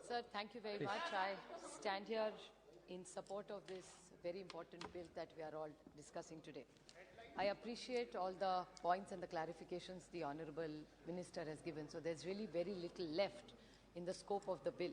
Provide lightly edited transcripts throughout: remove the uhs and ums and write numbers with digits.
Sir, thank you very much. I stand here in support of this very important bill that we are all discussing today. I appreciate all the points and the clarifications the Honourable Minister has given. So there's really very little left in the scope of the bill.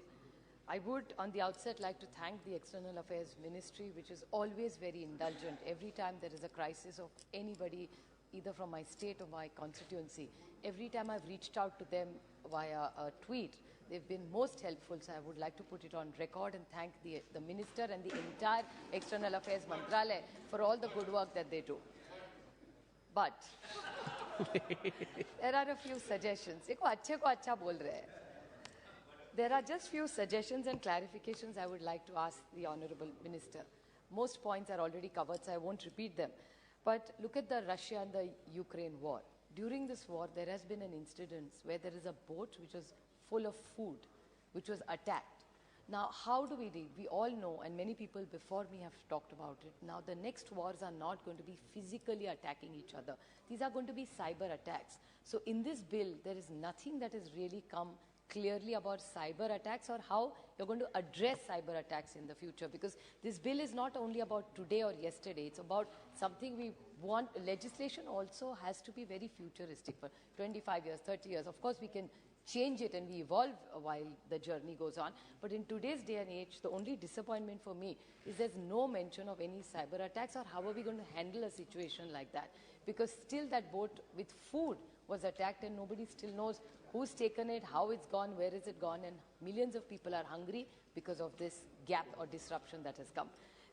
I would, on the outset, like to thank the External Affairs Ministry, which is always very indulgent. Every time there is a crisis of anybody, either from my state or my constituency, every time I've reached out to them via a tweet, they've been most helpful. So I would like to put it on record and thank the Minister and the entire External Affairs Mantralaya for all the good work that they do. But there are a few suggestions. Dekho, अच्छे को अच्छा बोल रहे हैं. There are just few suggestions and clarifications I would like to ask the Honourable Minister. Most points are already covered, so I won't repeat them. But look at the Russia and the Ukraine war. During this war, there has been an incident where there is a boat which was full of food, which was attacked. Now, how do we deal? We all know, and many people before me have talked about it. Now, the next wars are not going to be physically attacking each other. These are going to be cyber attacks. So in this bill, there is nothing that has really come clearly about cyber attacks or how you're going to address cyber attacks in the future, because this bill is not only about today or yesterday, it's about something we want. Legislation also has to be very futuristic for 25 years, 30 years. Of course, we can change it and we evolve while the journey goes on. But in today's day and age, the only disappointment for me is there's no mention of any cyber attacks or how are we going to handle a situation like that. Because still that boat with food was attacked and nobody still knows who's taken it, how it's gone, where is it gone, and millions of people are hungry because of this gap or disruption that has come.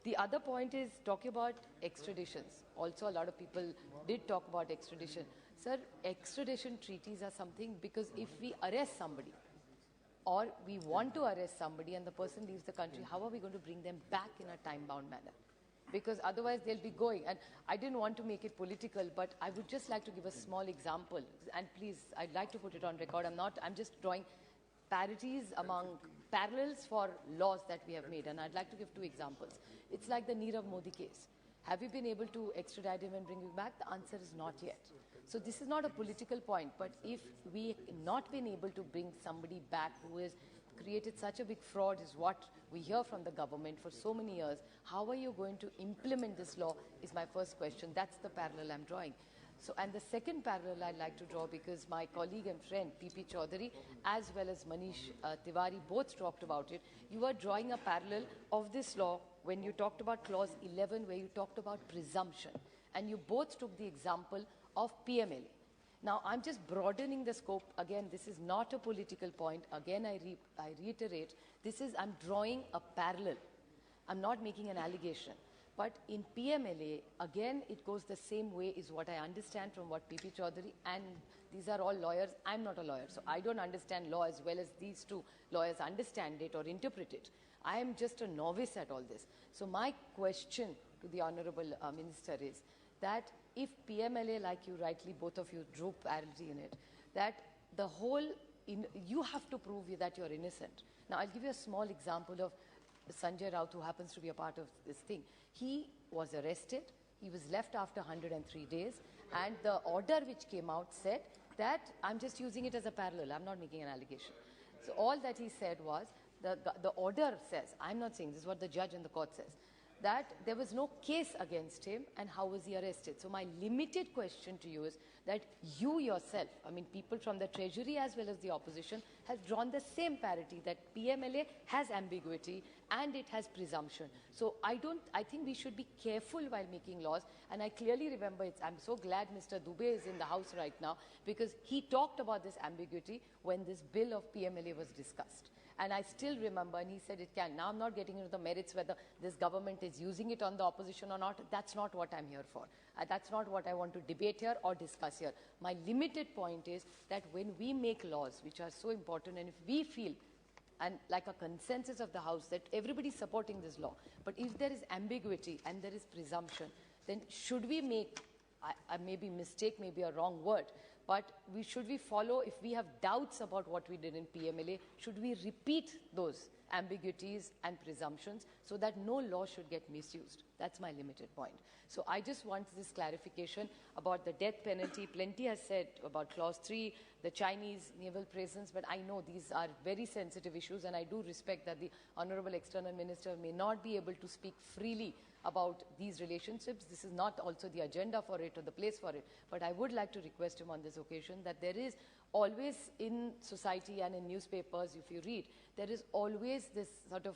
The other point is talking about extraditions. Also, a lot of people did talk about extradition. Sir, extradition treaties are something, because if we arrest somebody or we want to arrest somebody and the person leaves the country, how are we going to bring them back in a time-bound manner? Because otherwise they'll be going. And I didn't want to make it political, but I would just like to give a small example. And please, I'd like to put it on record. I'm just drawing parallels for laws that we have made. And I'd like to give two examples. It's like the Nirav Modi case. Have you been able to extradite him and bring him back? The answer is not yet. So this is not a political point, but if we not been able to bring somebody back who has created such a big fraud, is what we hear from the government for so many years, how are you going to implement this law is my first question. That's the parallel I'm drawing. So, and the second parallel I'd like to draw, because my colleague and friend P.P. Chaudhary as well as Manish Tiwari both talked about it, you are drawing a parallel of this law when you talked about clause 11 where you talked about presumption, and you both took the example of PMLA. Now, I'm just broadening the scope. Again, this is not a political point. Again, I reiterate, I'm drawing a parallel. I'm not making an allegation. But in PMLA, again, it goes the same way is what I understand from what P.P. Chaudhary, and these are all lawyers. I'm not a lawyer, so I don't understand law as well as these two lawyers understand it or interpret it. I am just a novice at all this. So my question to the Honourable Minister is that if PMLA, like you rightly, both of you drew parity in it, that the whole, you have to prove that you're innocent. Now, I'll give you a small example of Sanjay Raut, who happens to be a part of this thing. He was arrested. He was left after 103 days. And the order which came out said that, I'm just using it as a parallel, I'm not making an allegation. So all that he said was, the order says, I'm not saying, this is what the judge and the court says, that there was no case against him and how was he arrested. So my limited question to you is that you yourself, I mean people from the Treasury as well as the opposition, have drawn the same parity that PMLA has ambiguity and it has presumption. So I think we should be careful while making laws, and I clearly remember I'm so glad Mr. Dubey is in the House right now, because he talked about this ambiguity when this bill of PMLA was discussed. And I still remember, and he said it can. Now I'm not getting into the merits whether this government is using it on the opposition or not. That's not what I'm here for. That's not what I want to debate here or discuss here. My limited point is that when we make laws which are so important, and if we feel, and like a consensus of the House, that everybody is supporting this law, but if there is ambiguity and there is presumption, then should we make, maybe mistake, maybe a wrong word, But should we follow, if we have doubts about what we did in PMLA, should we repeat those ambiguities and presumptions so that no law should get misused? That's my limited point. So I just want this clarification about the death penalty. Plenty has said about Clause 3, the Chinese naval presence, but I know these are very sensitive issues, and I do respect that the Honorable External Minister may not be able to speak freely about these relationships. This is not also the agenda for it or the place for it. But I would like to request him on this occasion that there is always in society and in newspapers, if you read, there is always this sort of,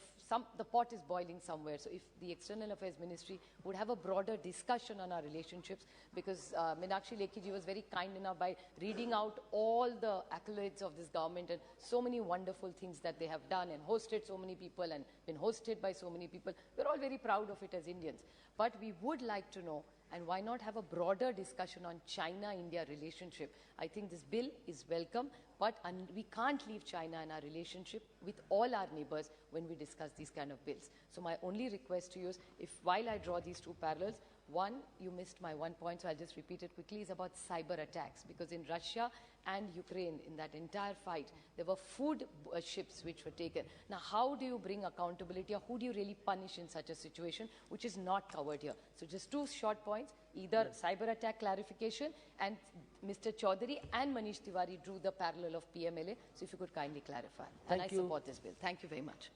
the pot is boiling somewhere. So if the External Affairs Ministry would have a broader discussion on our relationships, because Meenakshi Lekhi ji was very kind enough by reading out all the accolades of this government and so many wonderful things that they have done and hosted so many people and been hosted by so many people. We're all very proud of it as Indians. But we would like to know, and why not have a broader discussion on China-India relationship? I think this bill is welcome, but we can't leave China and our relationship with all our neighbors when we discuss these kind of bills. So my only request to you is, if while I draw these two parallels, one, you missed my one point, so I'll just repeat it quickly, is about cyber attacks. Because in Russia and Ukraine, in that entire fight, there were food ships which were taken. Now, how do you bring accountability, or who do you really punish in such a situation, which is not covered here? So just two short points, either cyber attack clarification, and Mr. Chaudhary and Manish Tiwari drew the parallel of PMLA. So if you could kindly clarify. And I support this bill. Thank you very much.